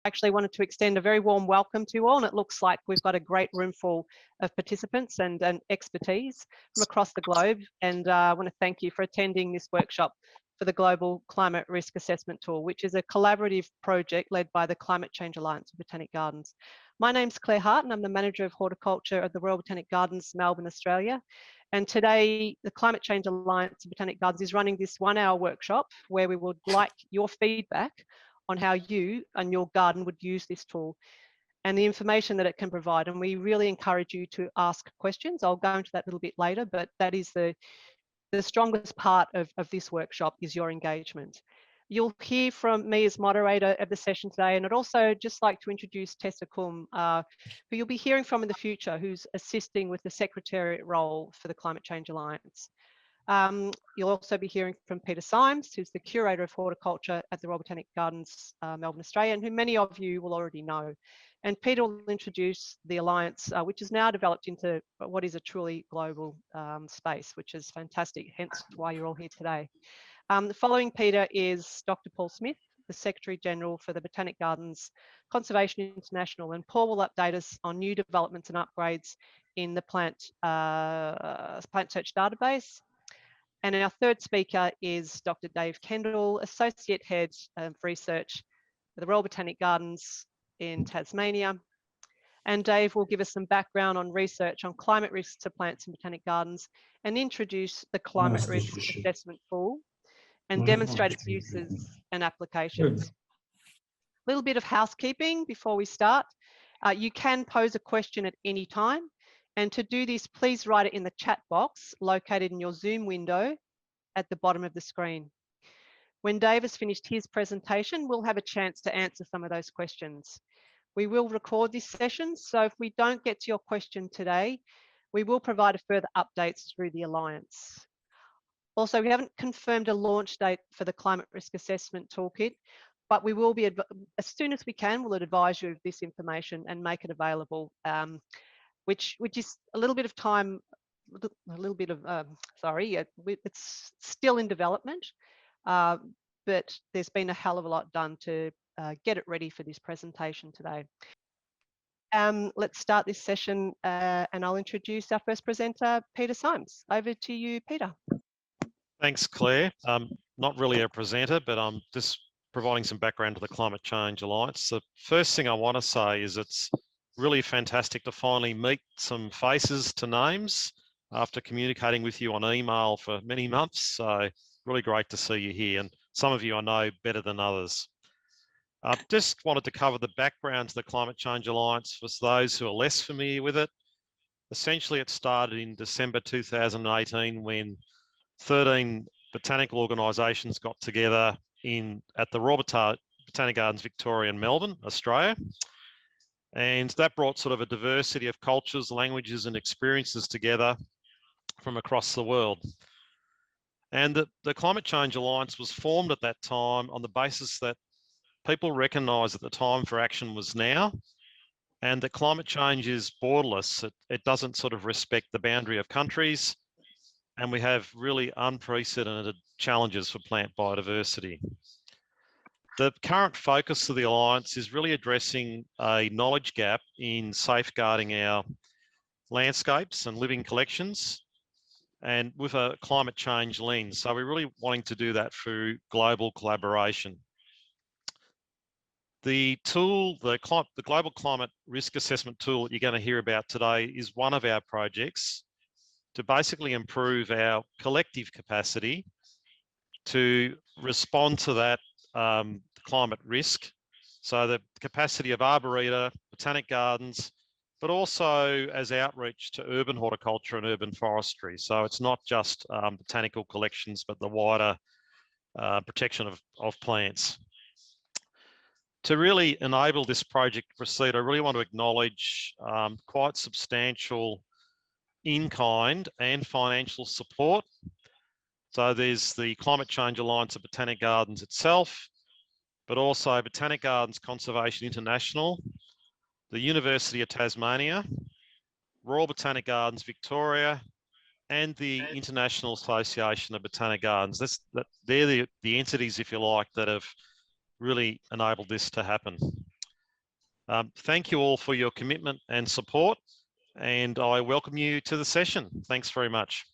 actually wanted to extend a very warm welcome to you all, and it looks like we've got a great room full of participants and expertise from across the globe. And I want to thank you for attending this workshop for the Global Climate Risk Assessment Tool, which is a collaborative project led by the Climate Change Alliance of Botanic Gardens. My name's Claire Hart, and I'm the Manager of Horticulture at the Royal Botanic Gardens, Melbourne, Australia. And today, the Climate Change Alliance of Botanic Gardens is running this 1-hour workshop where we would like your feedback on how you and your garden would use this tool and the information that it can provide. And we really encourage you to ask questions. I'll go into that a little bit later, but that is the strongest part of this workshop is your engagement. You'll hear from me as moderator of the session today, and I'd also just like to introduce Tessa Kum, who you'll be hearing from in the future, who's assisting with the Secretariat role for the Climate Change Alliance. You'll also be hearing from Peter Symes, who's the Curator of Horticulture at the Royal Botanic Gardens, Melbourne, Australia, and who many of you will already know. And Peter will introduce the Alliance, which is now developed into what is a truly global space, which is fantastic, hence why you're all here today. Following Peter is Dr. Paul Smith, the Secretary General for the Botanic Gardens Conservation International, and Paul will update us on new developments and upgrades in the plant search database. And our third speaker is Dr. Dave Kendall, Associate Head of Research for the Royal Botanic Gardens in Tasmania. And Dave will give us some background on research on climate risks to plants in botanic gardens and introduce the climate risk assessment tool and demonstrate its uses and applications. A little bit of housekeeping before we start. You can pose a question at any time. And to do this, please write it in the chat box located in your Zoom window at the bottom of the screen. When Dave has finished his presentation, we'll have a chance to answer some of those questions. We will record this session, so if we don't get to your question today, we will provide further updates through the Alliance. Also, we haven't confirmed a launch date for the Climate Risk Assessment Toolkit, but we will be, as soon as we can, we'll advise you of this information and make it available, which is a little bit of time, it's still in development, but there's been a hell of a lot done to get it ready for this presentation today. Let's start this session and I'll introduce our first presenter, Peter Symes. Over to you, Peter. Thanks, Claire. Not really a presenter, but I'm just providing some background to the Climate Change Alliance. The first thing I want to say is it's really fantastic to finally meet some faces to names after communicating with you on email for many months. So really great to see you here. And some of you I know better than others. I just wanted to cover the background to the Climate Change Alliance for those who are less familiar with it. Essentially, it started in December 2018 when 13 botanical organisations got together at the Royal Botanic Gardens Victoria in Melbourne, Australia. And that brought sort of a diversity of cultures, languages and experiences together from across the world. And the Climate Change Alliance was formed at that time on the basis that people recognised that the time for action was now, and that climate change is borderless. It doesn't sort of respect the boundary of countries, and we have really unprecedented challenges for plant biodiversity. The current focus of the Alliance is really addressing a knowledge gap in safeguarding our landscapes and living collections, and with a climate change lens. So we're really wanting to do that through global collaboration. The tool, the Global Climate Risk Assessment tool that you're going to hear about today is one of our projects to basically improve our collective capacity to respond to that climate risk. So the capacity of arboreta, botanic gardens, but also as outreach to urban horticulture and urban forestry. So it's not just botanical collections, but the wider protection of plants. To really enable this project to proceed, I really want to acknowledge quite substantial in-kind and financial support. So there's the Climate Change Alliance of Botanic Gardens itself, but also Botanic Gardens Conservation International, the University of Tasmania, Royal Botanic Gardens Victoria, and the International Association of Botanic Gardens. They're the entities, if you like, that have really enabled this to happen. Thank you all for your commitment and support, and I welcome you to the session. Thanks very much.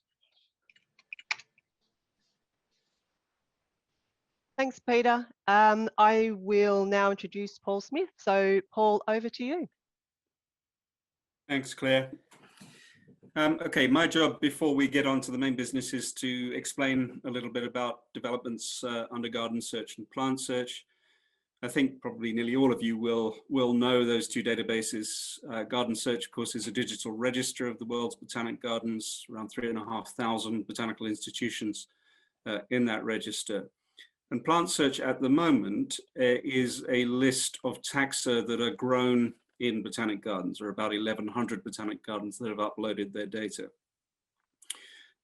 Thanks, Peter. I will now introduce Paul Smith. So, Paul, over to you. Thanks, Claire. Okay, my job before we get on to the main business is to explain a little bit about developments under Garden Search and Plant Search. I think probably nearly all of you will know those two databases. Garden Search, of course, is a digital register of the world's botanic gardens, around 3,500 botanical institutions in that register. And Plant Search at the moment is a list of taxa that are grown in botanic gardens. There are about 1,100 botanic gardens that have uploaded their data.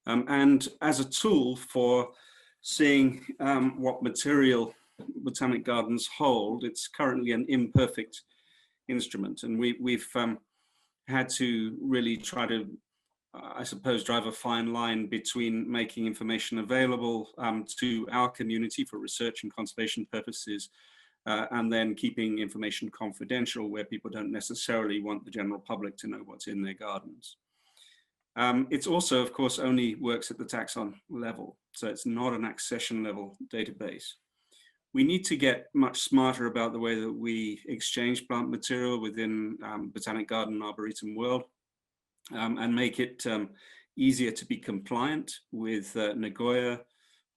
And as a tool for seeing what material botanic gardens hold, it's currently an imperfect instrument. And we've had to really try to, I suppose, drive a fine line between making information available to our community for research and conservation purposes, and then keeping information confidential where people don't necessarily want the general public to know what's in their gardens. It's also, of course, only works at the taxon level, so it's not an accession level database. We need to get much smarter about the way that we exchange plant material within Botanic Garden Arboretum world, and make it easier to be compliant with Nagoya,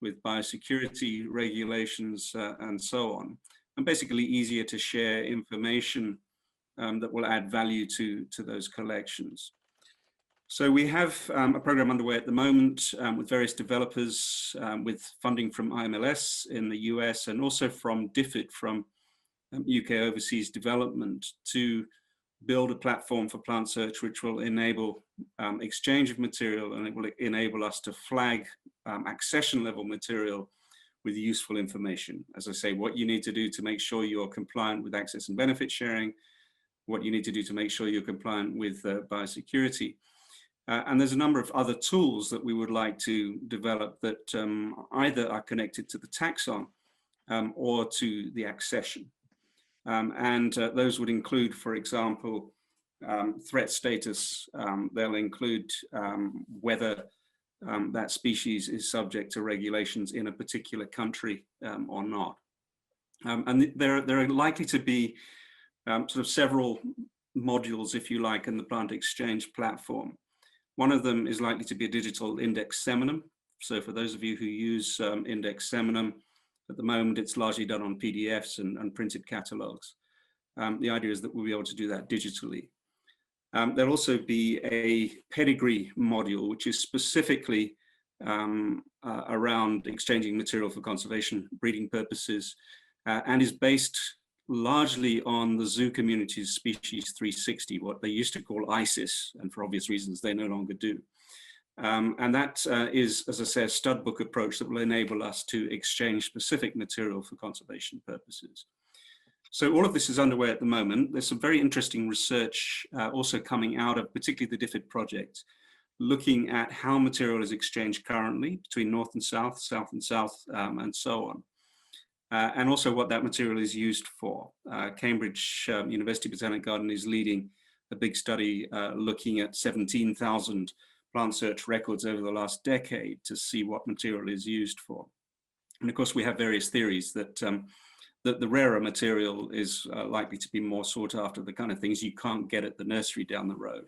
with biosecurity regulations, and so on. And basically easier to share information that will add value to those collections. So we have a program underway at the moment with various developers, with funding from IMLS in the US and also from DFID, from UK Overseas Development, to build a platform for plant search which will enable exchange of material, and it will enable us to flag accession level material with useful information. As I say, what you need to do to make sure you're compliant with access and benefit sharing, what you need to do to make sure you're compliant with biosecurity. And there's a number of other tools that we would like to develop that either are connected to the taxon or to the accession. And those would include, for example, threat status. They'll include whether that species is subject to regulations in a particular country or not. And there are likely to be sort of several modules, if you like, in the plant exchange platform. One of them is likely to be a digital index seminum. So for those of you who use index seminum, at the moment it's largely done on PDFs and printed catalogs. The idea is that we'll be able to do that digitally. There'll also be a pedigree module, which is specifically around exchanging material for conservation breeding purposes, and is based largely on the zoo community's species 360, what they used to call ISIS, and for obvious reasons they no longer do. And that is, as I say, a stud book approach that will enable us to exchange specific material for conservation purposes. So all of this is underway at the moment. There's some very interesting research also coming out of particularly the DFID project, looking at how material is exchanged currently between north and south, south and south, and so on. And also what that material is used for. Cambridge University Botanic Garden is leading a big study looking at 17,000 plant search records over the last decade to see what material is used for. And of course, we have various theories that the rarer material is likely to be more sought after, the kind of things you can't get at the nursery down the road.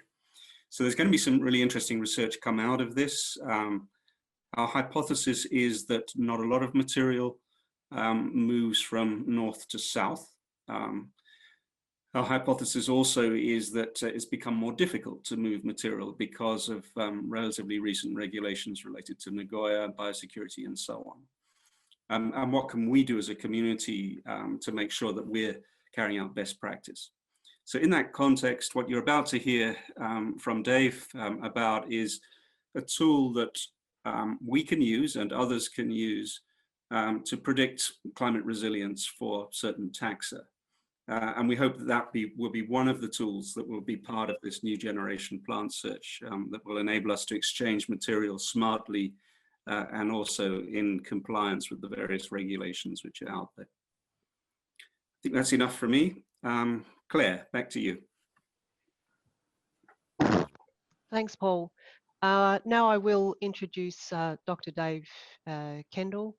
So there's going to be some really interesting research come out of this. Our hypothesis is that not a lot of material moves from north to south. Our hypothesis also is that it's become more difficult to move material because of relatively recent regulations related to Nagoya, biosecurity, and so on. And what can we do as a community to make sure that we're carrying out best practice? So in that context, what you're about to hear from Dave about is a tool that we can use and others can use to predict climate resilience for certain taxa. And we hope that that will be one of the tools that will be part of this new generation plant search that will enable us to exchange materials smartly and also in compliance with the various regulations which are out there. I think that's enough for me. Claire, back to you. Thanks, Paul. Now I will introduce Dr. Dave Kendall.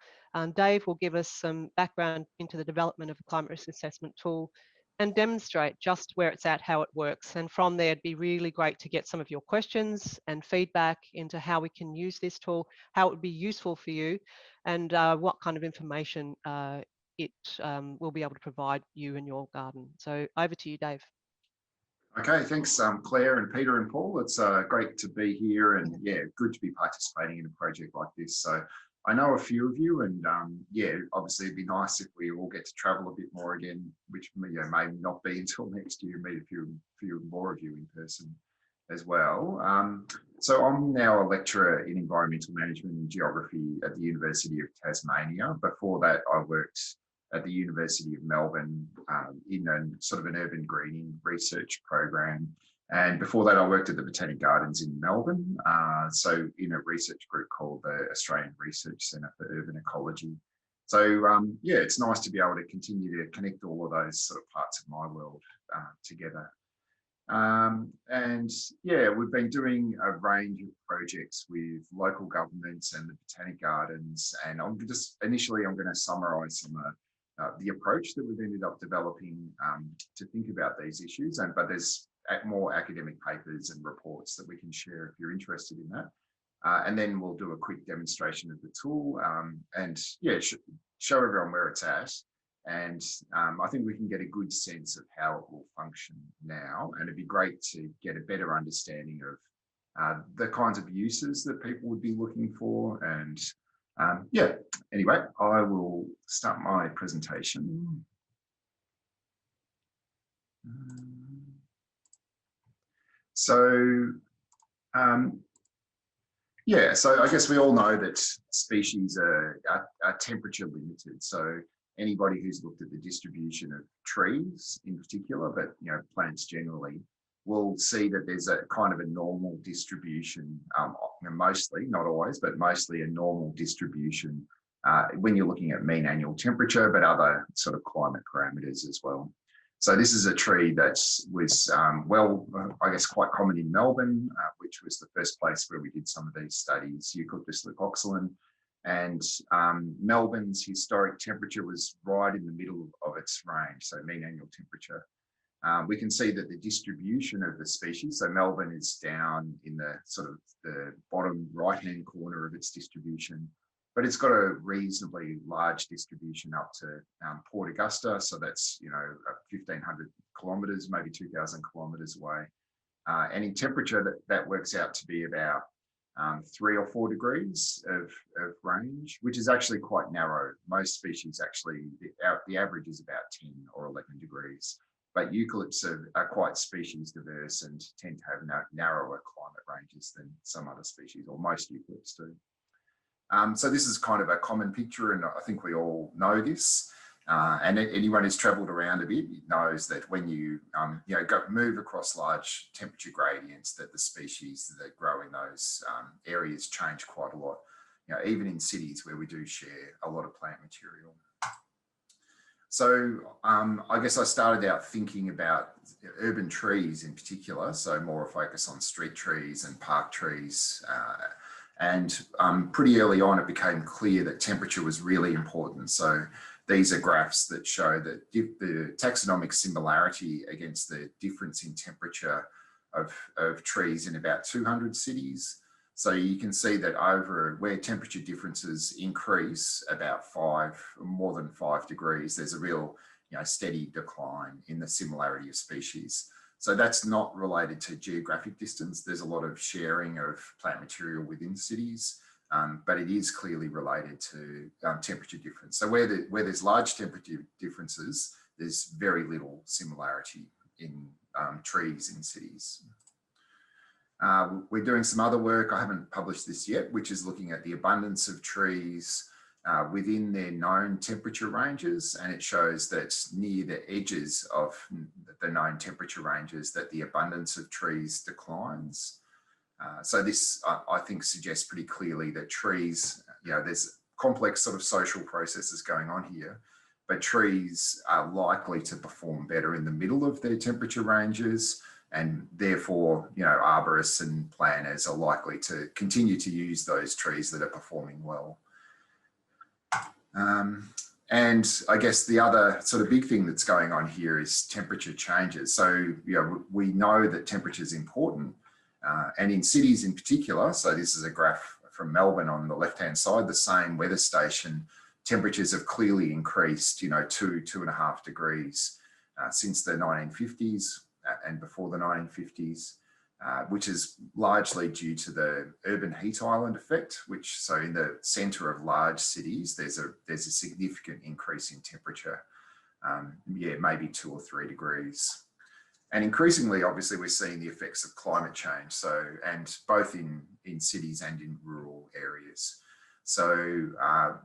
Dave will give us some background into the development of the climate risk assessment tool and demonstrate just where it's at, how it works. And from there, it'd be really great to get some of your questions and feedback into how we can use this tool, how it would be useful for you, and what kind of information it will be able to provide you and your garden. So over to you, Dave. Okay, thanks, Claire and Peter and Paul. It's great to be here, and yeah, good to be participating in a project like this. So I know a few of you, and yeah, obviously it'd be nice if we all get to travel a bit more again, which may not be until next year. Meet a few more of you in person as well. So I'm now a lecturer in environmental management and geography at the University of Tasmania. Before that, I worked at the University of Melbourne in a sort of an urban greening research program. And before that, I worked at the Botanic Gardens in Melbourne. So in a research group called the Australian Research Centre for Urban Ecology. So yeah, it's nice to be able to continue to connect all of those sort of parts of my world together. And yeah, we've been doing a range of projects with local governments and the Botanic Gardens. And I'm going to summarise some the approach that we've ended up developing to think about these issues. But there's more academic papers and reports that we can share if you're interested in that. And then we'll do a quick demonstration of the tool and yeah, show everyone where it's at. And I think we can get a good sense of how it will function now. And it'd be great to get a better understanding of the kinds of uses that people would be looking for. And yeah, anyway, I will start my presentation. So, yeah, so I guess we all know that species are temperature limited. So anybody who's looked at the distribution of trees in particular, but plants generally, will see that there's a kind of a normal distribution, mostly, not always, but mostly a normal distribution when you're looking at mean annual temperature, but other sort of climate parameters as well. So this is a tree that was, I guess, quite common in Melbourne, which was the first place where we did some of these studies, Eucalyptus leucoxylon. And Melbourne's historic temperature was right in the middle of its range, so mean annual temperature. We can see that the distribution of the species, so Melbourne is down in the sort of the bottom right-hand corner of its distribution, but it's got a reasonably large distribution up to Port Augusta. So that's, 1,500 kilometres, maybe 2,000 kilometres away. And in temperature, that works out to be about 3 or 4 degrees of range, which is actually quite narrow. Most species actually, the average is about 10 or 11 degrees. But eucalypts are quite species diverse and tend to have narrower climate ranges than some other species, or most eucalypts do. So this is kind of a common picture, and I think we all know this. And anyone who's travelled around a bit knows that when you move across large temperature gradients, that the species that grow in those areas change quite a lot. Even in cities where we do share a lot of plant material. So I guess I started out thinking about urban trees in particular, so more a focus on street trees and park trees. And pretty early on, it became clear that temperature was really important. So these are graphs that show that the taxonomic similarity against the difference in temperature of trees in about 200 cities. So you can see that over where temperature differences increase about more than 5 degrees, there's a real steady decline in the similarity of species. So that's not related to geographic distance. There's a lot of sharing of plant material within cities, but it is clearly related to temperature difference. So where there's large temperature differences, there's very little similarity in trees in cities. We're doing some other work, I haven't published this yet, which is looking at the abundance of trees within their known temperature ranges. And it shows that near the edges of the known temperature ranges that the abundance of trees declines. So this, I think, suggests pretty clearly that trees, there's complex sort of social processes going on here. but trees are likely to perform better in the middle of their temperature ranges, and therefore, arborists and planners are likely to continue to use those trees that are performing well. And I guess the other sort of big thing that's going on here is temperature changes. So, we know that temperature is important, and in cities in particular. So this is a graph from Melbourne on the left-hand side, the same weather station. Temperatures have clearly increased, 2.5 degrees since the 1950s and before the 1950s. Which is largely due to the urban heat island effect, so in the centre of large cities, there's a significant increase in temperature, maybe 2 or 3 degrees. And increasingly, obviously, we're seeing the effects of climate change, and both in cities and in rural areas. So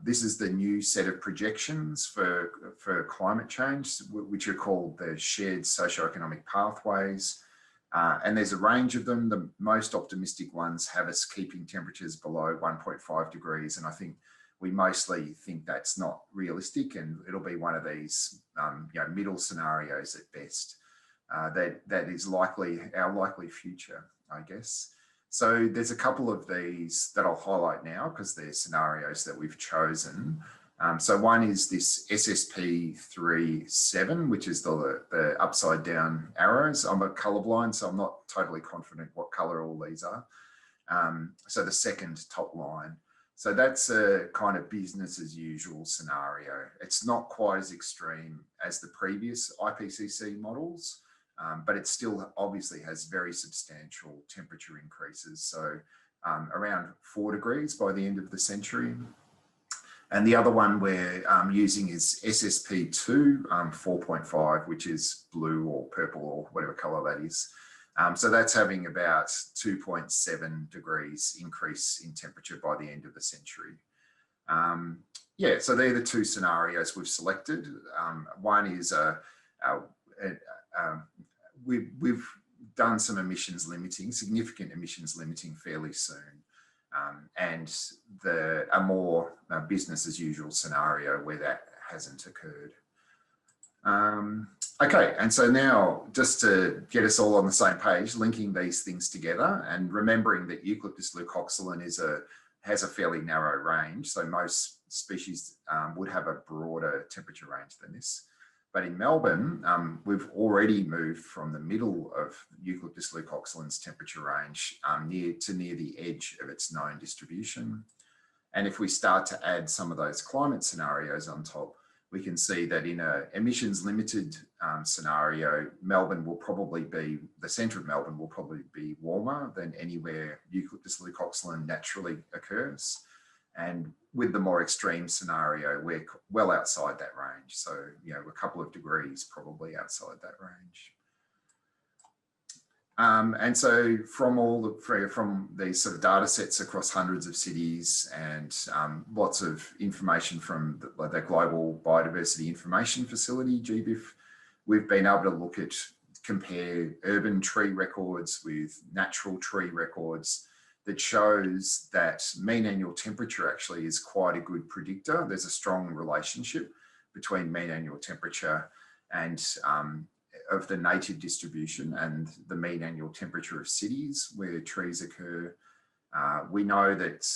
this is the new set of projections for climate change, which are called the shared socioeconomic pathways. And there's a range of them. The most optimistic ones have us keeping temperatures below 1.5 degrees. And I think we mostly think that's not realistic, and it'll be one of these middle scenarios at best. That is our likely future, I guess. So there's a couple of these that I'll highlight now because they're scenarios that we've chosen. So one is this SSP37, which is the upside down arrows. I'm a colorblind, so I'm not totally confident what color all these are. So the second top line. So that's a kind of business as usual scenario. It's not quite as extreme as the previous IPCC models, but it still obviously has very substantial temperature increases. So around 4 degrees by the end of the century. And the other one we're using is SSP2 4.5, which is blue or purple or whatever color that is. So that's having about 2.7 degrees increase in temperature by the end of the century. So they're the two scenarios we've selected. One is we've done some significant emissions limiting fairly soon. And a more business as usual scenario where that hasn't occurred. Okay, and so now just to get us all on the same page, linking these things together and remembering that Eucalyptus leucoxylon has a fairly narrow range. So most species would have a broader temperature range than this. But in Melbourne, we've already moved from the middle of Eucalyptus leucoxylon's temperature range near the edge of its known distribution. And if we start to add some of those climate scenarios on top, we can see that in an emissions limited scenario, the centre of Melbourne will probably be warmer than anywhere Eucalyptus leucoxylon naturally occurs. And with the more extreme scenario, we're well outside that range. So, a couple of degrees probably outside that range. And so from these sort of data sets across hundreds of cities and lots of information from the Global Biodiversity Information Facility, GBIF, we've been able to compare urban tree records with natural tree records that shows that mean annual temperature actually is quite a good predictor. There's a strong relationship between mean annual temperature and of the native distribution and the mean annual temperature of cities where trees occur. We know that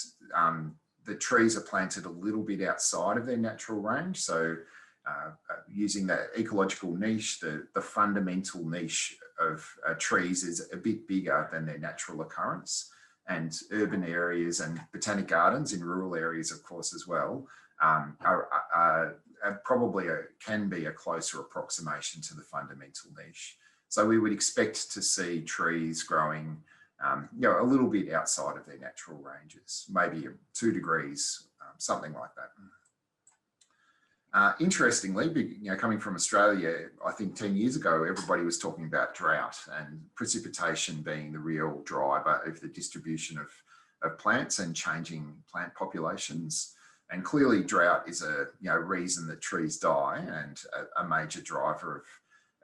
the trees are planted a little bit outside of their natural range. So using that ecological niche, the fundamental niche of trees is a bit bigger than their natural occurrence. And urban areas and botanic gardens in rural areas, of course, as well, can be a closer approximation to the fundamental niche. So we would expect to see trees growing, a little bit outside of their natural ranges, maybe 2 degrees, something like that. Interestingly, coming from Australia, I think 10 years ago, everybody was talking about drought and precipitation being the real driver of the distribution of plants and changing plant populations. And clearly drought is a reason that trees die and a major driver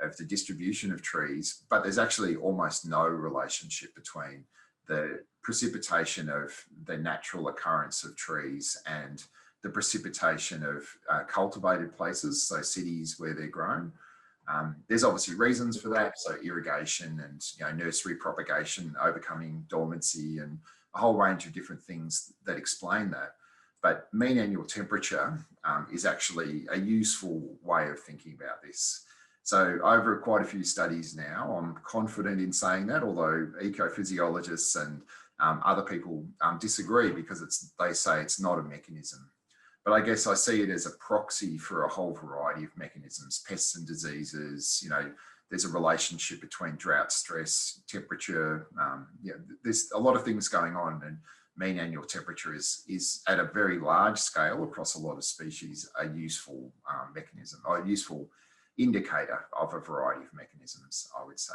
of the distribution of trees. But there's actually almost no relationship between the precipitation of the natural occurrence of trees and the precipitation of cultivated places, so cities where they're grown. There's obviously reasons for that, so irrigation and nursery propagation, overcoming dormancy, and a whole range of different things that explain that. But mean annual temperature is actually a useful way of thinking about this. So over quite a few studies now, I'm confident in saying that, although ecophysiologists and other people disagree because they say it's not a mechanism. But I guess I see it as a proxy for a whole variety of mechanisms, pests and diseases. There's a relationship between drought, stress, temperature. There's a lot of things going on, and mean annual temperature is at a very large scale across a lot of species a useful mechanism, or a useful indicator of a variety of mechanisms, I would say.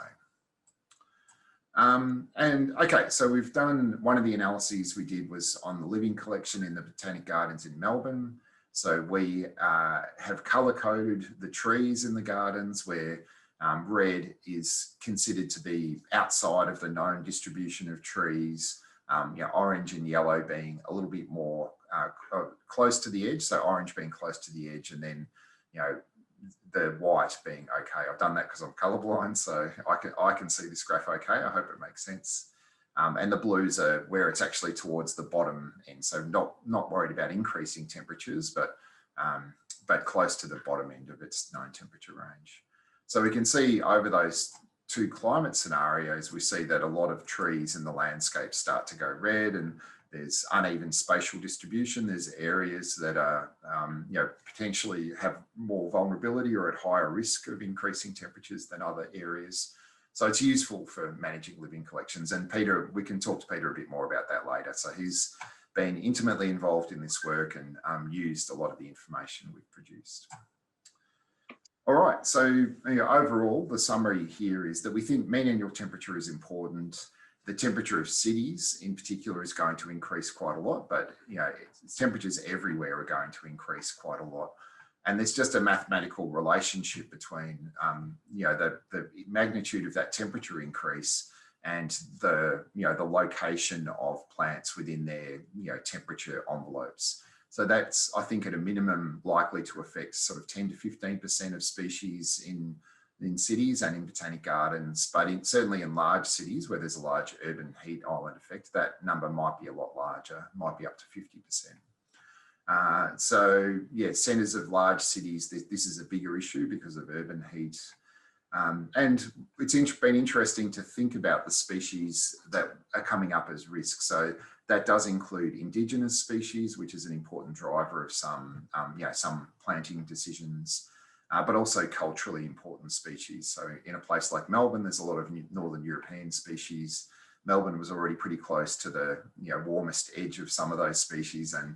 Okay, so we've done, one of the analyses we did was on the living collection in the Botanic Gardens in Melbourne. So we have colour coded the trees in the gardens where red is considered to be outside of the known distribution of trees, orange and yellow being a little bit more close to the edge, so orange being close to the edge, and then the white being okay. I've done that because I'm colourblind, so I can see this graph okay. I hope it makes sense. And the blues are where it's actually towards the bottom end, so not worried about increasing temperatures, but close to the bottom end of its known temperature range. So we can see over those two climate scenarios, we see that a lot of trees in the landscape start to go red, and there's uneven spatial distribution. There's areas that are, potentially have more vulnerability or at higher risk of increasing temperatures than other areas. So it's useful for managing living collections. And Peter, we can talk to Peter a bit more about that later. So he's been intimately involved in this work and used a lot of the information we've produced. All right, so overall, the summary here is that we think mean annual temperature is important. The temperature of cities in particular is going to increase quite a lot, but temperatures everywhere are going to increase quite a lot. And there's just a mathematical relationship between the magnitude of that temperature increase and the location of plants within their temperature envelopes. So that's, I think, at a minimum likely to affect sort of 10 to 15% of species in cities and in botanic gardens, but certainly in large cities where there's a large urban heat island effect, that number might be a lot larger, might be up to 50%. So yeah, centres of large cities, this is a bigger issue because of urban heat. And it's been interesting to think about the species that are coming up as risk. So that does include indigenous species, which is an important driver of some planting decisions. But also culturally important species. So in a place like Melbourne, there's a lot of Northern European species. Melbourne was already pretty close to the warmest edge of some of those species, and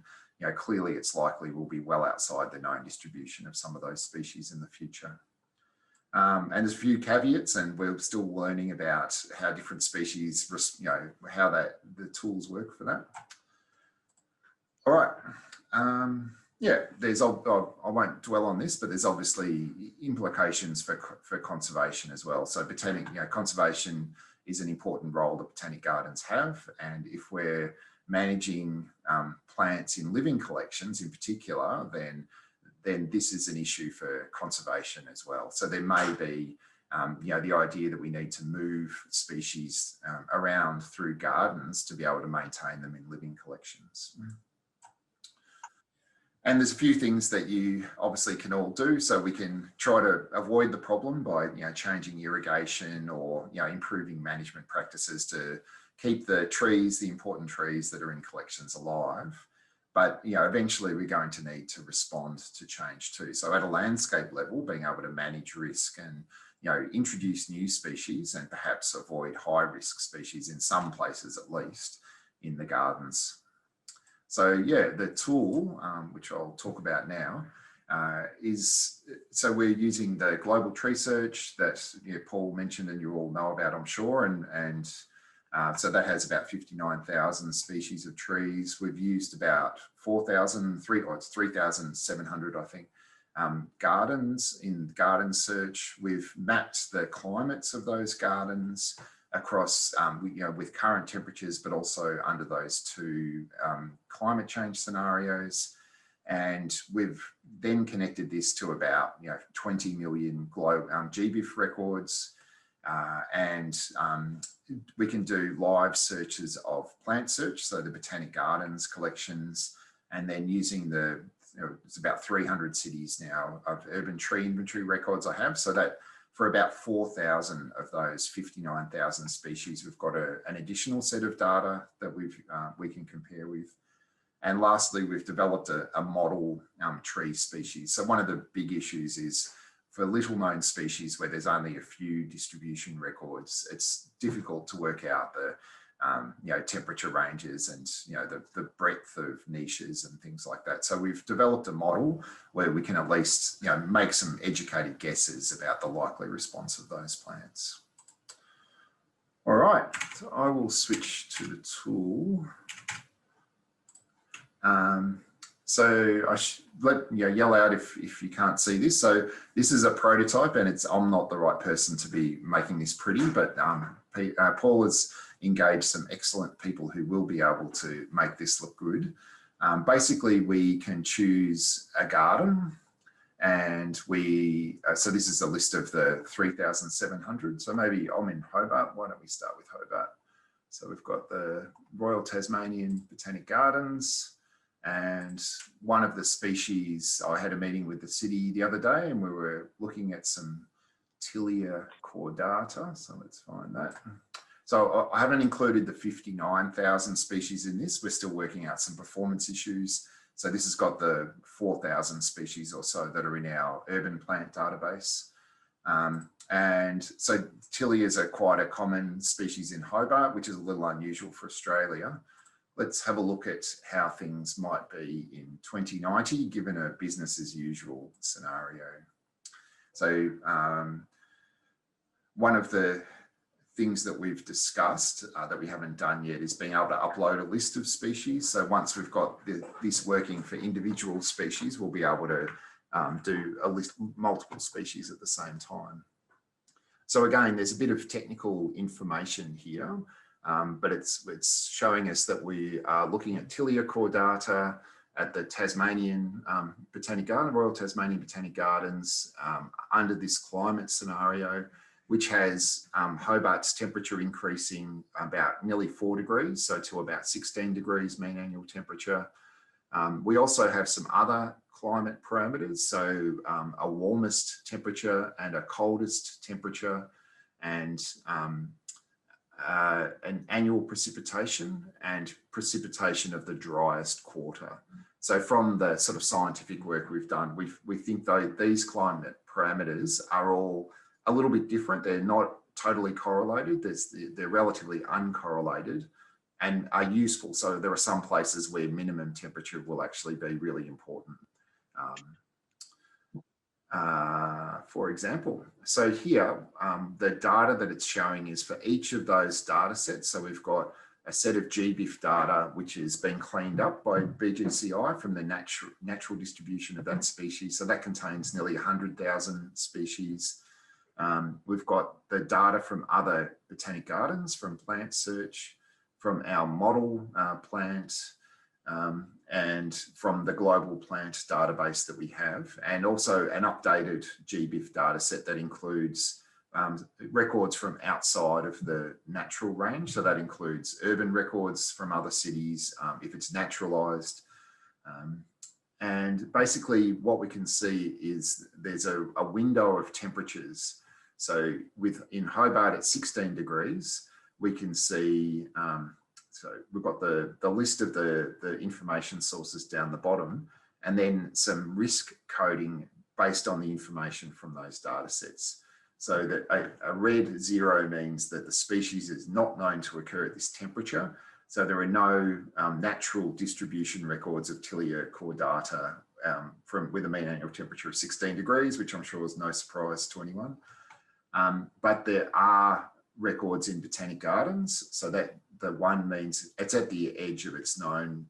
clearly it's likely we'll be well outside the known distribution of some of those species in the future. And there's a few caveats, and we're still learning about how different species, how the tools work for that. All right. Yeah, I won't dwell on this, but there's obviously implications for conservation as well. So botanic, conservation is an important role that botanic gardens have. And if we're managing plants in living collections in particular, then this is an issue for conservation as well. So there may be, the idea that we need to move species around through gardens to be able to maintain them in living collections. And there's a few things that you obviously can all do. So we can try to avoid the problem by changing irrigation or improving management practices to keep the trees, the important trees that are in collections, alive. But eventually we're going to need to respond to change too. So at a landscape level, being able to manage risk and introduce new species and perhaps avoid high risk species in some places at least in the gardens. So yeah, the tool, which I'll talk about now, so we're using the global tree search that Paul mentioned and you all know about, I'm sure, and so that has about 59,000 species of trees. We've used about 3,700, I think, gardens in garden search. We've mapped the climates of those gardens across, with current temperatures, but also under those two climate change scenarios. And we've then connected this to about 20 million GBIF records, and we can do live searches of plant search, so the Botanic Gardens collections, and then using it's about 300 cities now of urban tree inventory records I have, so that for about 4,000 of those 59,000 species, we've got an additional set of data that we can compare with. And lastly, we've developed a model tree species. So one of the big issues is for little known species where there's only a few distribution records, it's difficult to work out the temperature ranges and the breadth of niches and things like that. So we've developed a model where we can at least make some educated guesses about the likely response of those plants. All right, so I will switch to the tool. So I yell out if you can't see this. So this is a prototype, and I'm not the right person to be making this pretty, but Paul has engaged some excellent people who will be able to make this look good. Basically, we can choose a garden, and so this is a list of the 3,700. So maybe I'm in Hobart. Why don't we start with Hobart? So we've got the Royal Tasmanian Botanic Gardens. And one of the species, I had a meeting with the city the other day, and we were looking at some Tilia cordata. So let's find that. So I haven't included the 59,000 species in this. We're still working out some performance issues. So this has got the 4,000 species or so that are in our urban plant database. And so Tilias are quite a common species in Hobart, which is a little unusual for Australia. Let's have a look at how things might be in 2090, given a business as usual scenario. So one of the things that we've discussed that we haven't done yet is being able to upload a list of species. So once we've got this working for individual species, we'll be able to do a list of multiple species at the same time. So again, there's a bit of technical information here. But it's showing us that we are looking at Tilia cordata at the Tasmanian Botanic Garden, Royal Tasmanian Botanic Gardens, under this climate scenario, which has Hobart's temperature increasing about nearly 4 degrees, so to about 16 degrees mean annual temperature. We also have some other climate parameters, so a warmest temperature and a coldest temperature, and an annual precipitation and precipitation of the driest quarter. So from the sort of scientific work we've done, we think though these climate parameters are all a little bit different. They're not totally correlated. They're relatively uncorrelated and are useful. So there are some places where minimum temperature will actually be really important. For example, so here, the data that it's showing is for each of those data sets. So we've got a set of GBIF data, which has been cleaned up by BGCI from the natural distribution of that species. So that contains nearly 100,000 species. We've got the data from other botanic gardens, from plant search, from our model plant, and from the global plant database that we have, and also an updated GBIF data set that includes records from outside of the natural range. So that includes urban records from other cities, if it's naturalized. And basically what we can see is there's a window of temperatures. So in Hobart at 16 degrees, we can see, so we've got the list of the information sources down the bottom, and then some risk coding based on the information from those data sets. So that a red 0 means that the species is not known to occur at this temperature. So there are no natural distribution records of Tilia cordata with a mean annual temperature of 16 degrees, which I'm sure is no surprise to anyone. But there are records in botanic gardens. So that the 1 means it's at the edge of its known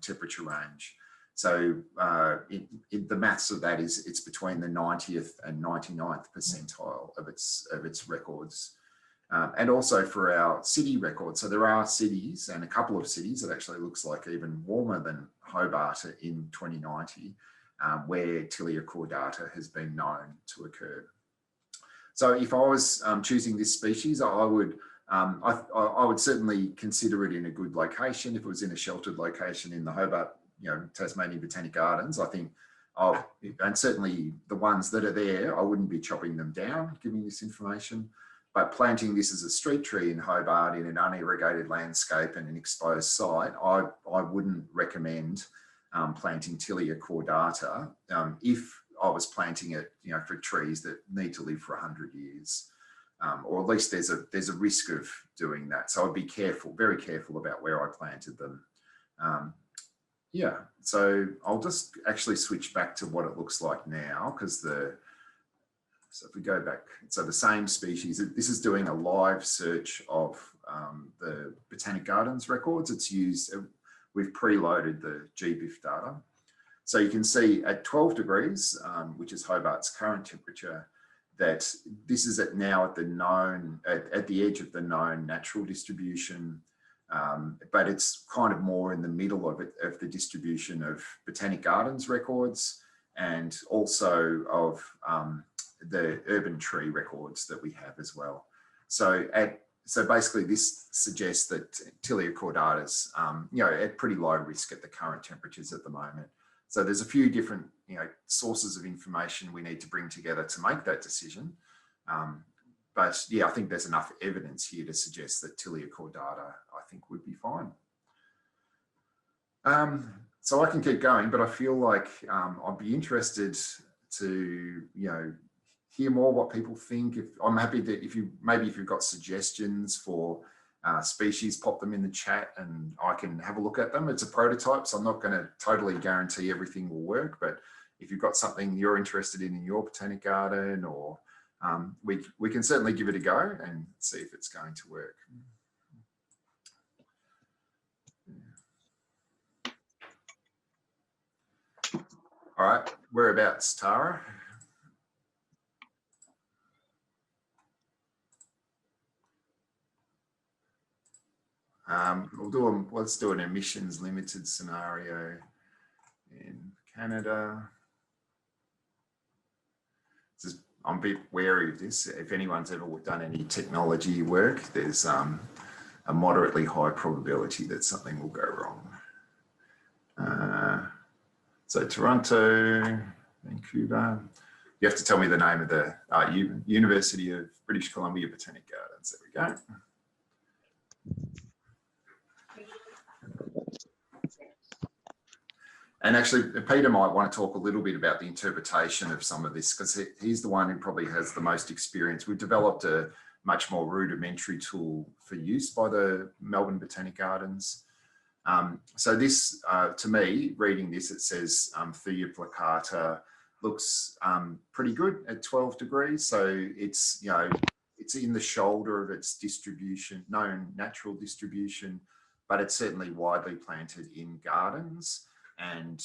temperature range. So the maths of that is it's between the 90th and 99th percentile of its records. And also for our city records. So there are cities, and a couple of cities that actually looks like even warmer than Hobart in 2090, where Tilia cordata has been known to occur. So if I was choosing this species, I would certainly consider it in a good location. If it was in a sheltered location in the Hobart, Tasmanian Botanic Gardens, I think, and certainly the ones that are there, I wouldn't be chopping them down, giving this information. But planting this as a street tree in Hobart in an unirrigated landscape and an exposed site, I wouldn't recommend planting Tilia cordata if I was planting it, for trees that need to live for 100 years, or at least there's a risk of doing that. So I'd be careful, very careful about where I planted them. Yeah, so I'll just actually switch back to what it looks like now, because so if we go back, so the same species, this is doing a live search of the Botanic Gardens records. It's used, we've preloaded the GBIF data. So you can see at 12 degrees, which is Hobart's current temperature, that this is at the known, at the edge of the known natural distribution, but it's kind of more in the middle of the distribution of Botanic Gardens records, and also of the urban tree records that we have as well. So basically this suggests that Tilia cordata's, at pretty low risk at the current temperatures at the moment. So there's a few different, sources of information we need to bring together to make that decision. But yeah, I think there's enough evidence here to suggest that Tilia cordata, I think, would be fine. So I can keep going, but I feel like I'd be interested to, hear more what people think. I'm happy that if you've got suggestions for species, pop them in the chat and I can have a look at them. It's a prototype, so I'm not going to totally guarantee everything will work, but if you've got something you're interested in your botanic garden, or we can certainly give it a go and see if it's going to work. All right, whereabouts, Tara? Let's do an emissions limited scenario in Canada. I'm a bit wary of this. If anyone's ever done any technology work, there's a moderately high probability that something will go wrong. So Toronto, Vancouver. You have to tell me the name of the University of British Columbia Botanic Gardens. There we go. And actually, Peter might want to talk a little bit about the interpretation of some of this, because he's the one who probably has the most experience. We've developed a much more rudimentary tool for use by the Melbourne Botanic Gardens. So this, to me, reading this, it says Tilia plicata looks pretty good at 12 degrees. So it's, it's in the shoulder of its distribution, known natural distribution, but it's certainly widely planted in gardens. And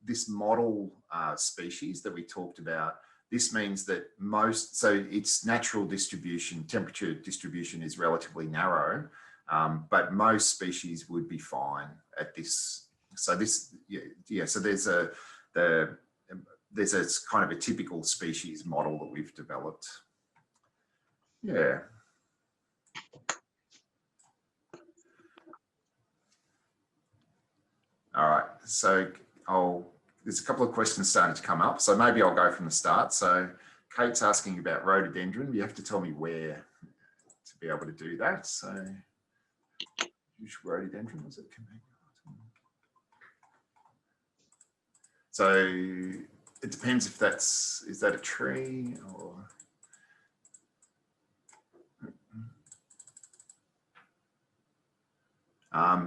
this model species that we talked about, this means that so its natural distribution, temperature distribution is relatively narrow, but most species would be fine at this. So this, so there's a kind of a typical species model that we've developed. Yeah. All right, so there's a couple of questions starting to come up, so maybe I'll go from the start. So Kate's asking about rhododendron. You have to tell me where to be able to do that. So which rhododendron was it? So it depends if is that a tree or?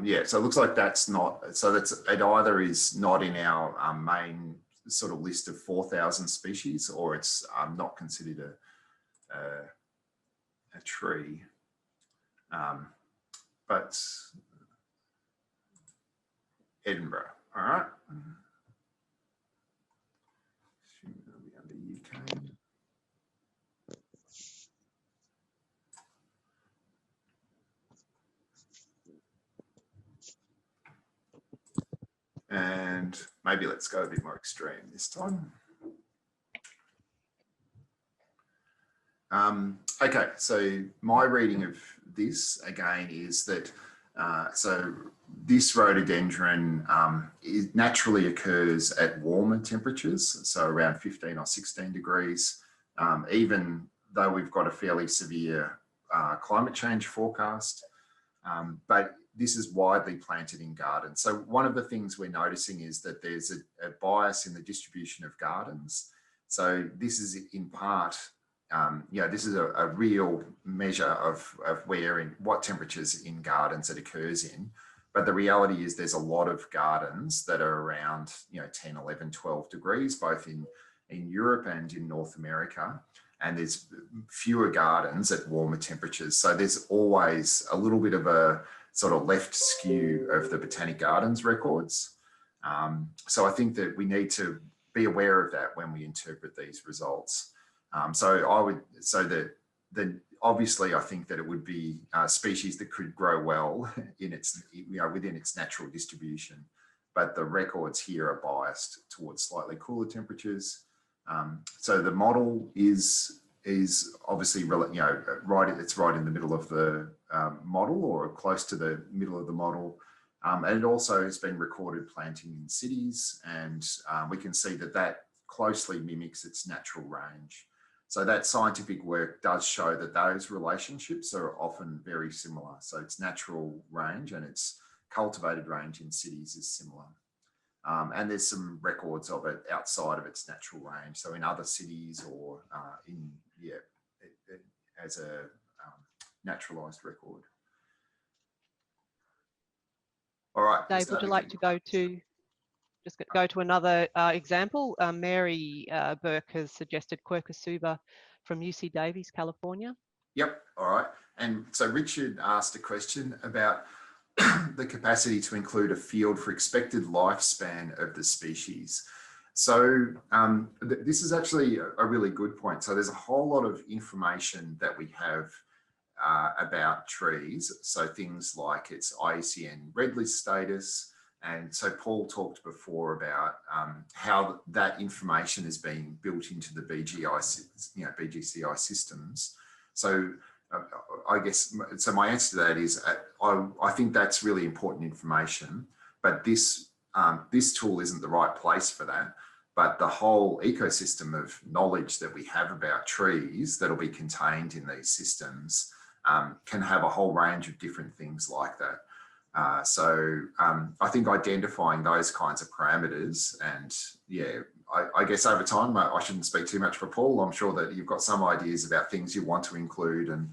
Yeah, so it looks like that's not, so it either is not in our main sort of list of 4,000 species, or it's not considered a tree. But Edinburgh, all right. Should be under UK. maybe let's go a bit more extreme this time. Okay, so my reading of this again is that so this rhododendron naturally occurs at warmer temperatures, so around 15 or 16 degrees, even though we've got a fairly severe climate change forecast. But this is widely planted in gardens. So one of the things we're noticing is that there's a bias in the distribution of gardens. So this is in part, this is a real measure of where in what temperatures in gardens it occurs in. But the reality is there's a lot of gardens that are around 10, 11, 12 degrees, both in Europe and in North America. And there's fewer gardens at warmer temperatures. So there's always a little bit of a sort of left skew of the Botanic Gardens records. So I think that we need to be aware of that when we interpret these results. Obviously I think that it would be species that could grow well in its, within its natural distribution, but the records here are biased towards slightly cooler temperatures. So the model is obviously right. It's right in the middle of the model, or close to the middle of the model, and it also has been recorded planting in cities, and we can see that closely mimics its natural range. So that scientific work does show that those relationships are often very similar. So its natural range and its cultivated range in cities is similar. And there's some records of it outside of its natural range. So in other cities or as a naturalised record. All right. Dave, would you like to go to another example? Mary Burke has suggested Quercus suber from UC Davies, California. Yep. All right. And so Richard asked a question about the capacity to include a field for expected lifespan of the species. So this is actually a really good point. So there's a whole lot of information that we have about trees. So things like its IUCN Red List status. And so Paul talked before about how that information is being built into the BGCI systems. So I guess, so my answer to that is I think that's really important information, but this tool isn't the right place for that. But the whole ecosystem of knowledge that we have about trees that'll be contained in these systems can have a whole range of different things like that. So I think identifying those kinds of parameters, and I guess over time, I shouldn't speak too much for Paul. I'm sure that you've got some ideas about things you want to include, and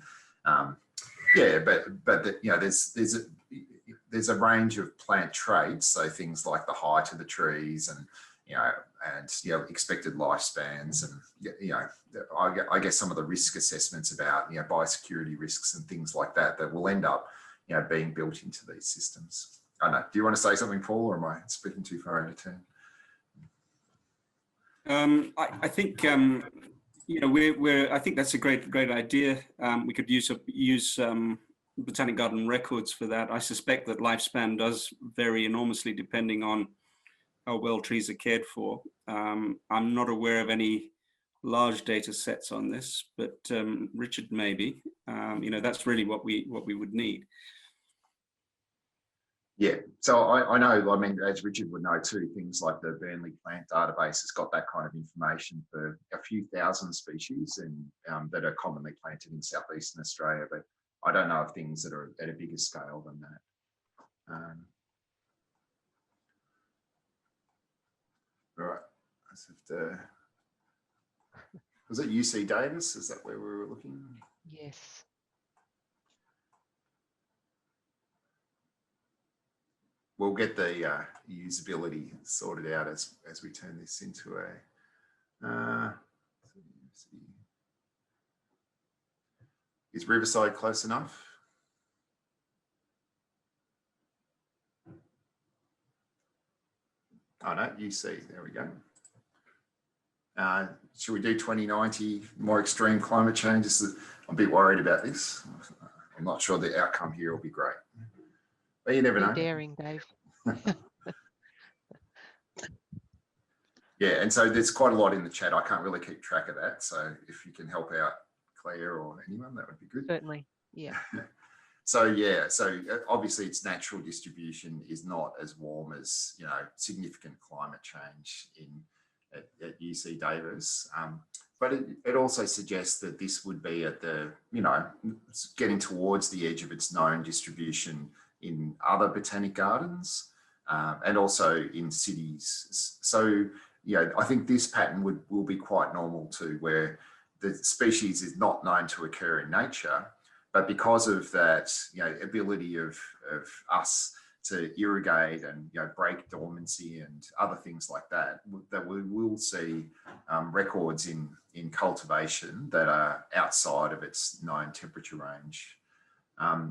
there's a range of plant traits. So things like the height of the trees, and expected lifespans, and I guess some of the risk assessments about biosecurity risks and things like that will end up being built into these systems. I don't know. Do you want to say something, Paul, or am I speaking too far out of turn? I think I think that's a great idea. We could use Botanic Garden records for that. I suspect that lifespan does vary enormously depending on how well trees are cared for. I'm not aware of any large data sets on this, but Richard maybe. That's really what we would need. Yeah, so I know, I mean, as Richard would know too, things like the Burnley Plant Database has got that kind of information for a few thousand species and that are commonly planted in southeastern Australia, but I don't know of things that are at a bigger scale than that. Right, was it UC Davis? Is that where we were looking? Yes. We'll get the usability sorted out as we turn this into a. Is Riverside close enough? Oh no, UC. There we go. Should we do 2090 more extreme climate change? I'm a bit worried about this. I'm not sure the outcome here will be great. But you never know. Daring, Dave. yeah, and so there's quite a lot in the chat. I can't really keep track of that. So if you can help out Claire or anyone, that would be good. Certainly, yeah. So yeah, so obviously its natural distribution is not as warm as, you know, significant climate change at UC Davis. But it also suggests that this would be at the, you know, getting towards the edge of its known distribution in other botanic gardens and also in cities. So, you know, I think this pattern will be quite normal too, where the species is not known to occur in nature, but because of that, you know, ability of us to irrigate and, you know, break dormancy and other things like that, that we will see records in cultivation that are outside of its known temperature range.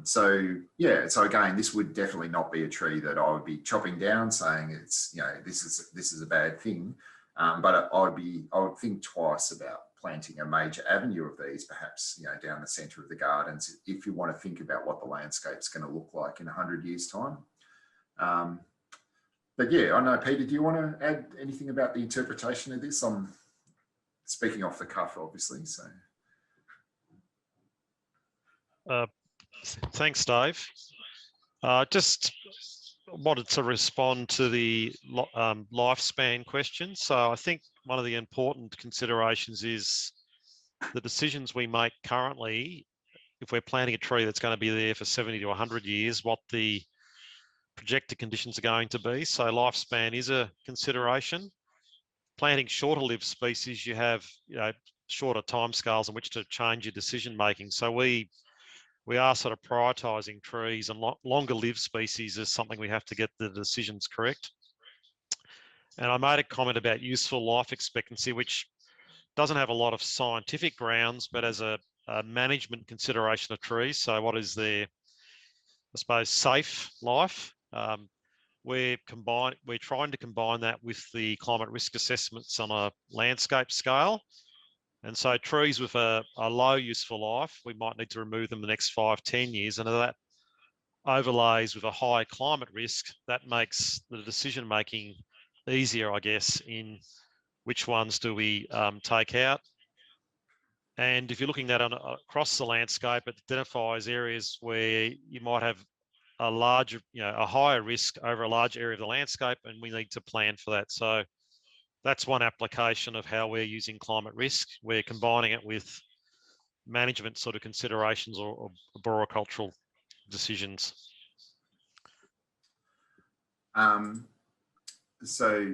So yeah, so again, this would definitely not be a tree that I would be chopping down, saying it's, you know, this is a bad thing. But I would think twice about planting a major avenue of these, perhaps, you know, down the centre of the gardens, if you want to think about what the landscape's going to look like in 100 years' time. But yeah, I know, Peter, do you want to add anything about the interpretation of this? I'm speaking off the cuff, obviously. So. Thanks, Dave. Just wanted to respond to the lifespan question. So I think one of the important considerations is the decisions we make currently, if we're planting a tree that's going to be there for 70 to 100 years, what the projected conditions are going to be. So lifespan is a consideration. Planting shorter lived species, you have, you know, shorter timescales in which to change your decision making. So we are sort of prioritising trees, and longer lived species is something we have to get the decisions correct. And I made a comment about useful life expectancy, which doesn't have a lot of scientific grounds, but as a management consideration of trees. So what is their, I suppose, safe life? We're trying to combine that with the climate risk assessments on a landscape scale. And so trees with a low useful life, we might need to remove them the next 5, 10 years. And if that overlays with a high climate risk, that makes the decision making easier, I guess, in which ones do we take out. And if you're looking at across the landscape, it identifies areas where you might have a larger, you know, a higher risk over a large area of the landscape, and we need to plan for that. So that's one application of how we're using climate risk. We're combining it with management sort of considerations or arboricultural decisions. So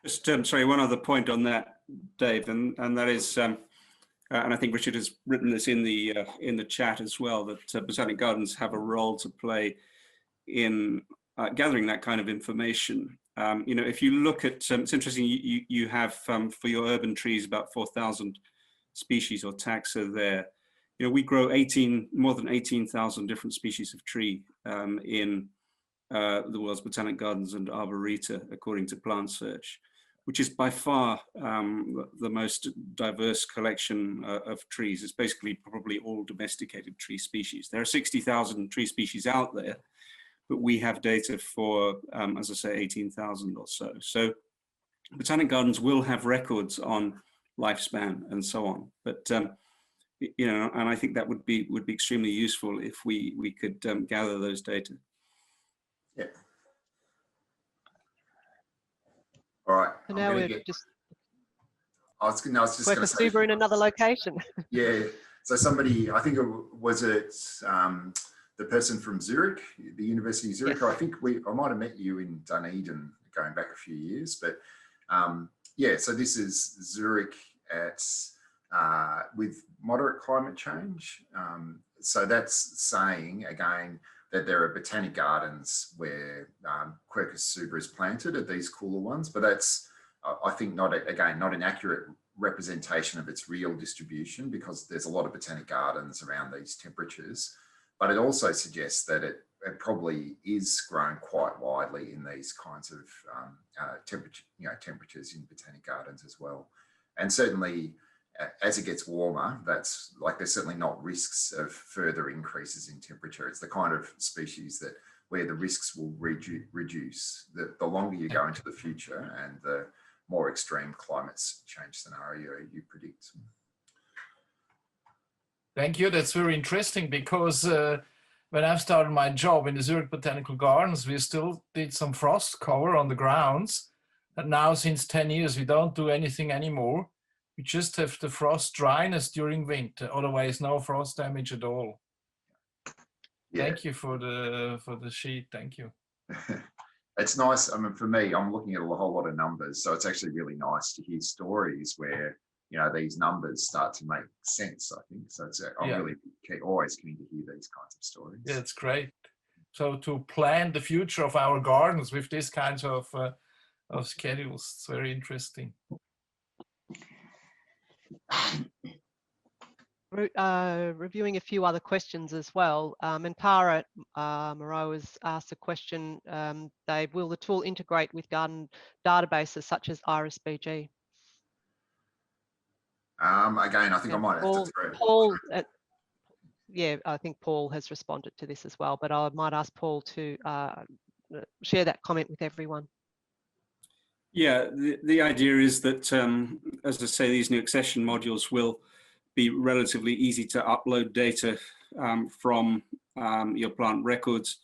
just sorry, one other point on that, Dave, and that is, and I think Richard has written this in the chat as well, that botanic gardens have a role to play in gathering that kind of information. You know, if you look at, it's interesting, you have for your urban trees about 4,000 species or taxa there. You know, we grow more than 18,000 different species of tree in the world's botanic gardens and arboreta, according to Plant Search, which is by far the most diverse collection of trees. It's basically probably all domesticated tree species. There are 60,000 tree species out there, but we have data for, as I say, 18,000 or so. So botanic gardens will have records on lifespan and so on. But you know, and I think that would be extremely useful if we could gather those data. yeah. All right. So now we're just work with Suba in another location. Yeah. So somebody, I think the person from Zurich, the University of Zurich. Yes. I think I might have met you in Dunedin going back a few years, but yeah. So this is Zurich with moderate climate change. So that's saying again that there are botanic gardens where Quercus subra is planted at these cooler ones, but that's, I think, not an accurate representation of its real distribution, because there's a lot of botanic gardens around these temperatures. But it also suggests that it probably is grown quite widely in these kinds of temperatures in botanic gardens as well. And certainly, as it gets warmer, that's like, there's certainly not risks of further increases in temperature. It's the kind of species that where the risks will reduce the longer you go into the future and the more extreme climate change scenario you predict. Thank you. That's very interesting because when I started my job in the Zurich Botanical Gardens, we still did some frost cover on the grounds. And now since 10 years, we don't do anything anymore. We just have the frost dryness during winter, otherwise no frost damage at all. Yeah. Thank you for the sheet. Thank you. It's nice. I mean, for me, I'm looking at a whole lot of numbers, so it's actually really nice to hear stories where these numbers start to make sense. I think so. I'm really always keen to hear these kinds of stories. Yeah, it's great. So to plan the future of our gardens with these kinds of schedules, it's very interesting. Reviewing a few other questions as well. And Tara Moreau has asked a question, Dave, will the tool integrate with garden databases such as IRIS-BG? Again, I think I might have to throw Paul, yeah, I think Paul has responded to this as well, but I might ask Paul to share that comment with everyone. Yeah, the idea is that, as I say, these new accession modules will be relatively easy to upload data from your plant records.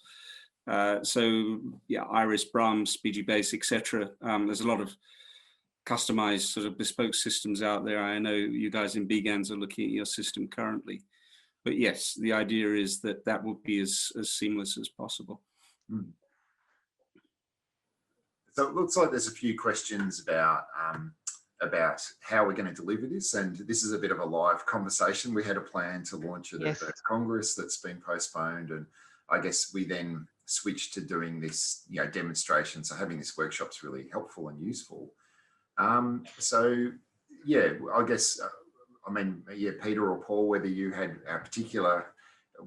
So yeah, Iris, Brahms, BG Base, etc. There's a lot of customized sort of bespoke systems out there. I know you guys in BGANs are looking at your system currently. But yes, the idea is that that will be as seamless as possible. Mm. So it looks like there's a few questions about how we're going to deliver this, and this is a bit of a live conversation. We had a plan to launch it at the Congress that's been postponed, and I guess we then switched to doing this demonstration. So having this workshop's really helpful and useful. So yeah, I guess Peter or Paul, whether you had particular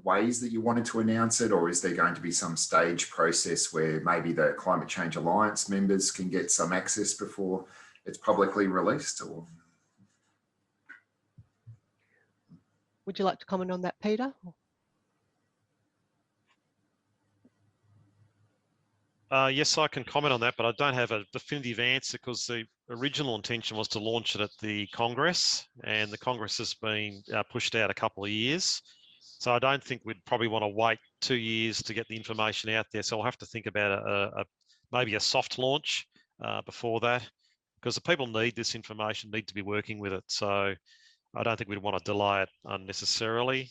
ways that you wanted to announce it, or is there going to be some stage process where maybe the Climate Change Alliance members can get some access before it's publicly released? Or would you like to comment on that, Peter? Yes, I can comment on that, but I don't have a definitive answer because the original intention was to launch it at the Congress, and the Congress has been pushed out a couple of years. So I don't think we'd probably want to wait 2 years to get the information out there. So I'll have to think about maybe a soft launch before that, because the people need this information, need to be working with it. So I don't think we'd want to delay it unnecessarily.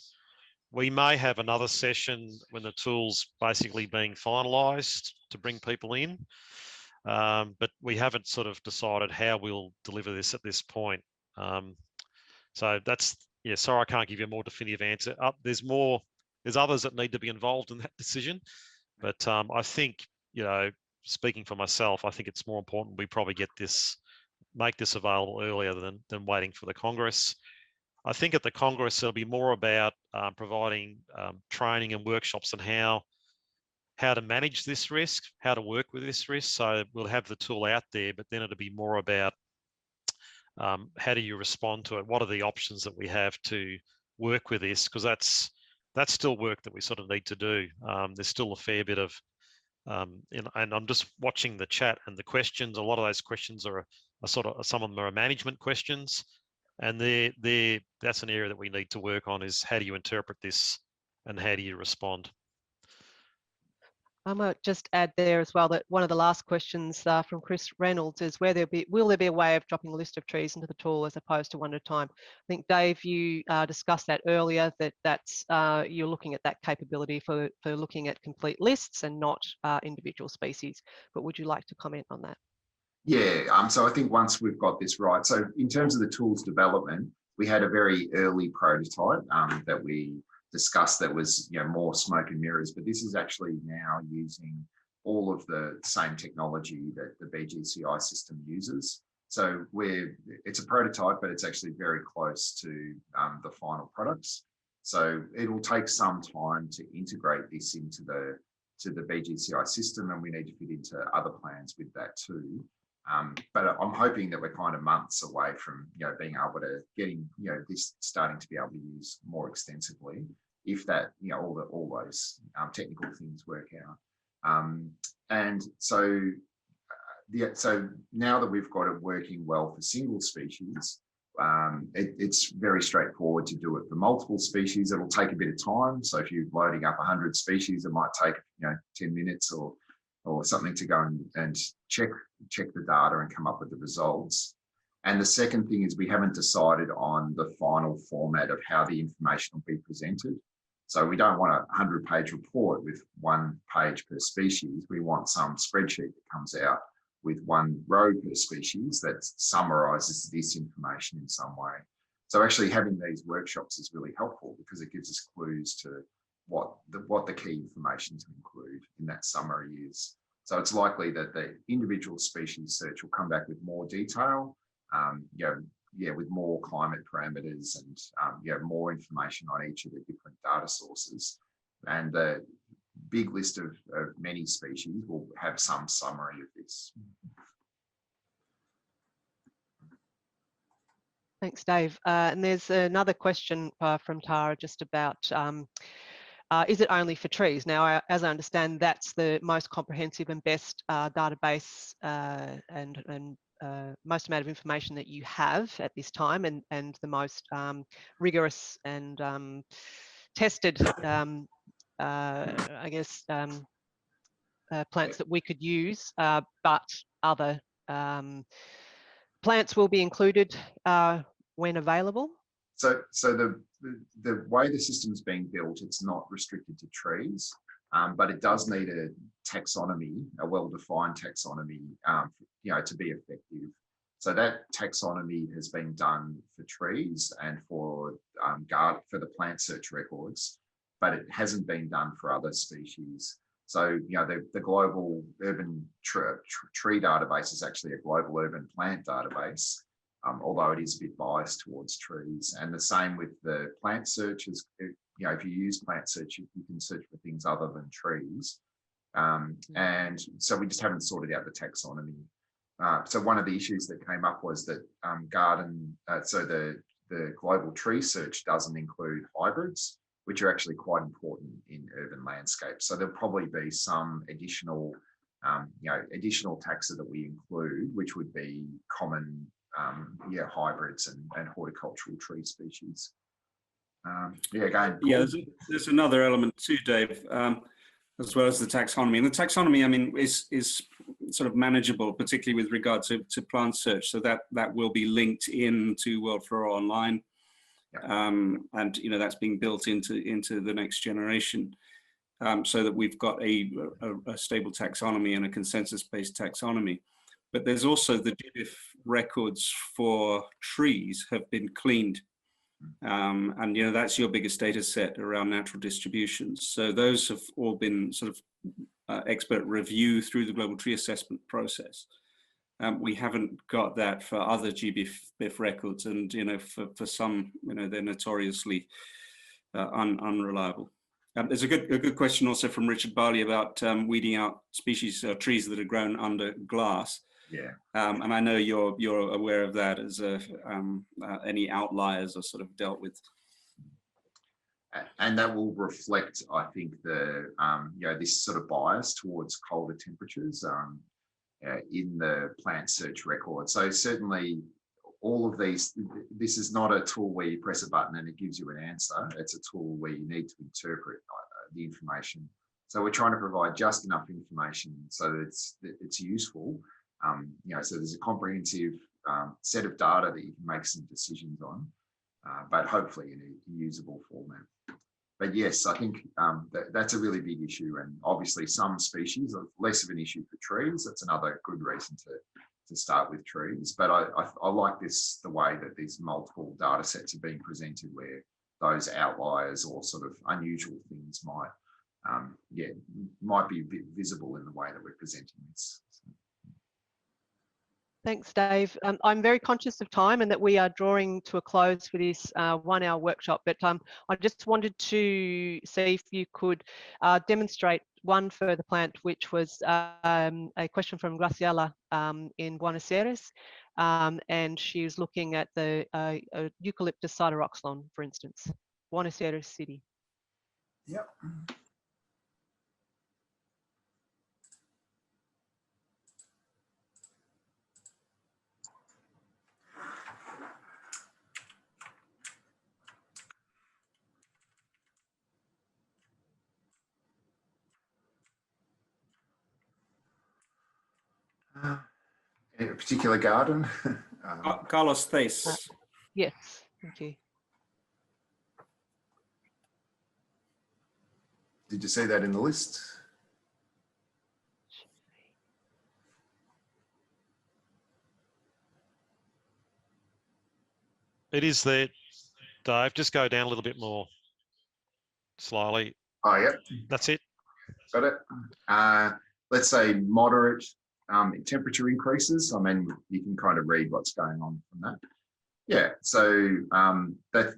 We may have another session when the tool's basically being finalised to bring people in, but we haven't sort of decided how we'll deliver this at this point. So that's, yeah, sorry, I can't give you a more definitive answer. There's others that need to be involved in that decision, but I think, speaking for myself, I think it's more important we probably make this available earlier than waiting for the Congress. I think at the Congress, it'll be more about providing training and workshops on how to manage this risk, how to work with this risk. So we'll have the tool out there, but then it'll be more about how do you respond to it? What are the options that we have to work with this? Because that's still work that we sort of need to do. There's still a fair bit of, and I'm just watching the chat and the questions. A lot of those questions are some of them are management questions. And that's an area that we need to work on, is how do you interpret this and how do you respond? I might just add there as well that one of the last questions from Chris Reynolds is will there be a way of dropping a list of trees into the tool as opposed to one at a time? I think, Dave, you discussed that earlier, that's you're looking at that capability for looking at complete lists and not individual species. But would you like to comment on that? Yeah, so I think once we've got this right, so in terms of the tools development, we had a very early prototype that we discussed that was more smoke and mirrors, but this is actually now using all of the same technology that the BGCI system uses. So it's a prototype, but it's actually very close to the final products. So it'll take some time to integrate this into the BGCI system, and we need to fit into other plans with that too. But I'm hoping that we're kind of months away from being able to getting this starting to be able to use more extensively, if that all those technical things work out. And so, so now that we've got it working well for single species, it's very straightforward to do it for multiple species. It'll take a bit of time. So if you're loading up 100 species, it might take 10 minutes or something to go and check the data and come up with the results. And the second thing is we haven't decided on the final format of how the information will be presented. So we don't want a 100-page report with 1 page per species. We want some spreadsheet that comes out with 1 row per species that summarizes this information in some way. So actually having these workshops is really helpful because it gives us clues to what the key information to include in that summary is. So it's likely that the individual species search will come back with more detail, with more climate parameters and more information on each of the different data sources. And the big list of many species will have some summary of this. Thanks, Dave. And there's another question from Tara just about, is it only for trees? Now, as I understand, that's the most comprehensive and best database and most amount of information that you have at this time, and the most rigorous and tested, I guess, plants that we could use, but other plants will be included when available. So the way the system's being built, it's not restricted to trees, but it does need a taxonomy, a well-defined taxonomy, to be effective. So that taxonomy has been done for trees and for the plant search records, but it hasn't been done for other species. So the global urban tree database is actually a global urban plant database. Although it is a bit biased towards trees. And the same with the plant searches. If you use plant search, you can search for things other than trees. And so we just haven't sorted out the taxonomy. So one of the issues that came up was that the global tree search doesn't include hybrids, which are actually quite important in urban landscapes. So there'll probably be some additional taxa that we include, which would be common hybrids and horticultural tree species. There's another element too, Dave, as well as the taxonomy. And the taxonomy, I mean, is sort of manageable, particularly with regard to plant search. So that will be linked in to World Flora Online, and that's being built into the next generation, so that we've got a stable taxonomy and a consensus-based taxonomy. But there's also the GBIF records for trees have been cleaned. And that's your biggest data set around natural distributions. So those have all been sort of expert review through the global tree assessment process. We haven't got that for other GBIF records, and for some, they're notoriously unreliable. There's a good question also from Richard Barley about weeding out species trees that are grown under glass. Yeah. And I know you're aware of that as any outliers are sort of dealt with. And that will reflect, I think, the this sort of bias towards colder temperatures in the plant search record. So certainly all of these, this is not a tool where you press a button and it gives you an answer. It's a tool where you need to interpret the information. So we're trying to provide just enough information so that it's useful. So there's a comprehensive set of data that you can make some decisions on, but hopefully in a usable format. But yes, I think that's a really big issue, and obviously some species are less of an issue for trees. That's another good reason to start with trees. But I like the way that these multiple data sets are being presented, where those outliers or sort of unusual things might be a bit visible in the way that we're presenting this. Thanks, Dave. I'm very conscious of time and that we are drawing to a close for this 1-hour workshop, but I just wanted to see if you could demonstrate one further plant, which was a question from Graciela in Buenos Aires, and she was looking at the Eucalyptus sideroxylon, for instance, Buenos Aires city. Yep. In a particular garden? Carlos Theis. Yes, thank you. Did you see that in the list? It is there, Dave. Just go down a little bit more slowly. Oh, yep. That's it. Got it. Let's say moderate temperature increases. I mean, you can kind of read what's going on from that. Yeah, so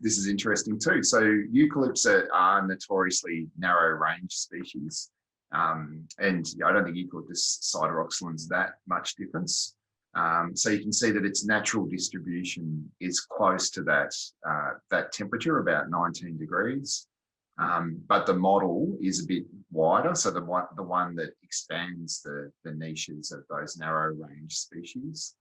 this is interesting too. So eucalypts are notoriously narrow range species. And I don't think Eucalyptus sideroxylen's that much difference. So you can see that its natural distribution is close to that temperature, about 19 degrees. But the model is a bit wider, so the one that expands the niches of those narrow range species.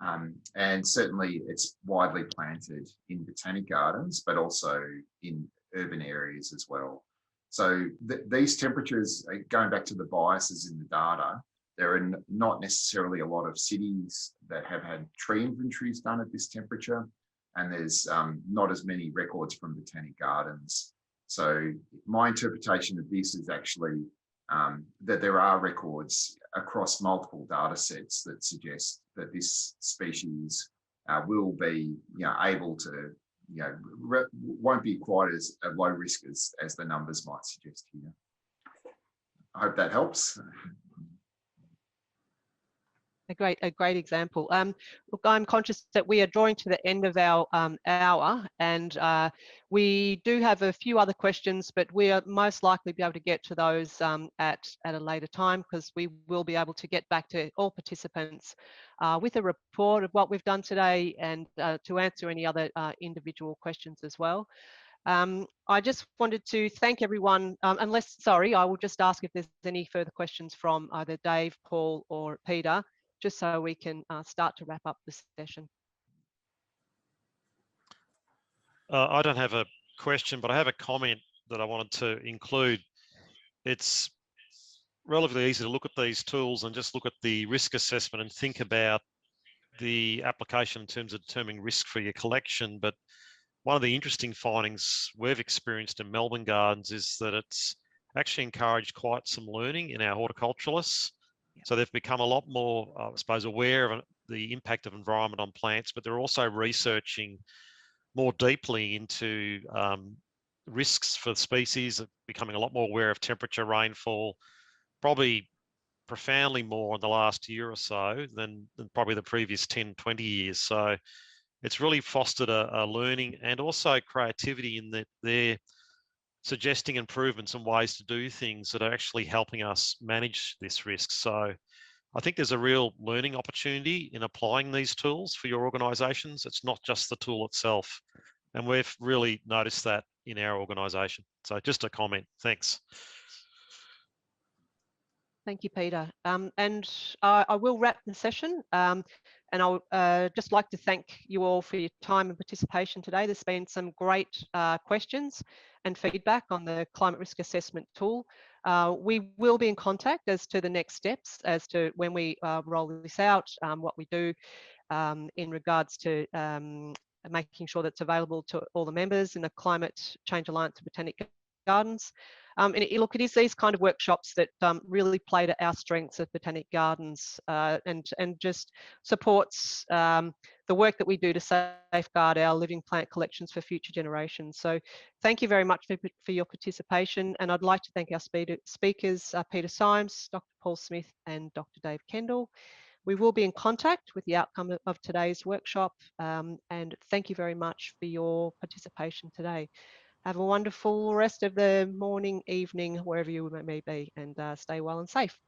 And certainly it's widely planted in botanic gardens, but also in urban areas as well. So these temperatures, going back to the biases in the data, there are not necessarily a lot of cities that have had tree inventories done at this temperature, and there's not as many records from botanic gardens. So my interpretation of this is actually that there are records across multiple data sets that suggest that this species will be, able to, won't be quite as low risk as the numbers might suggest here. I hope that helps. A great example. Look, I'm conscious that we are drawing to the end of our hour, and we do have a few other questions, but we are most likely be able to get to those at a later time, because we will be able to get back to all participants with a report of what we've done today, and to answer any other individual questions as well. I just wanted to thank everyone, I will just ask if there's any further questions from either Dave, Paul, or Peter, just so we can start to wrap up this session. I don't have a question, but I have a comment that I wanted to include. It's relatively easy to look at these tools and just look at the risk assessment and think about the application in terms of determining risk for your collection. But one of the interesting findings we've experienced in Melbourne Gardens is that it's actually encouraged quite some learning in our horticulturalists. So they've become a lot more, I suppose, aware of the impact of environment on plants, but they're also researching more deeply into risks for species, becoming a lot more aware of temperature, rainfall, probably profoundly more in the last year or so than probably the previous 10, 20 years. So it's really fostered a learning and also creativity in that they're suggesting improvements and ways to do things that are actually helping us manage this risk. So I think there's a real learning opportunity in applying these tools for your organisations. It's not just the tool itself. And we've really noticed that in our organisation. So just a comment. Thanks. Thank you, Peter. And I will wrap the session. And I'll just like to thank you all for your time and participation today. There's been some great questions and feedback on the climate risk assessment tool. We will be in contact as to the next steps, as to when we roll this out, what we do in regards to making sure that's available to all the members in the Climate Change Alliance of Botanic Gardens. And look, it is these kind of workshops that really play to our strengths at Botanic Gardens, and just supports the work that we do to safeguard our living plant collections for future generations. So thank you very much for your participation, and I'd like to thank our speakers, Peter Symes, Dr. Paul Smith, and Dr. Dave Kendall. We will be in contact with the outcome of today's workshop, and thank you very much for your participation today. Have a wonderful rest of the morning, evening, wherever you may be, and stay well and safe.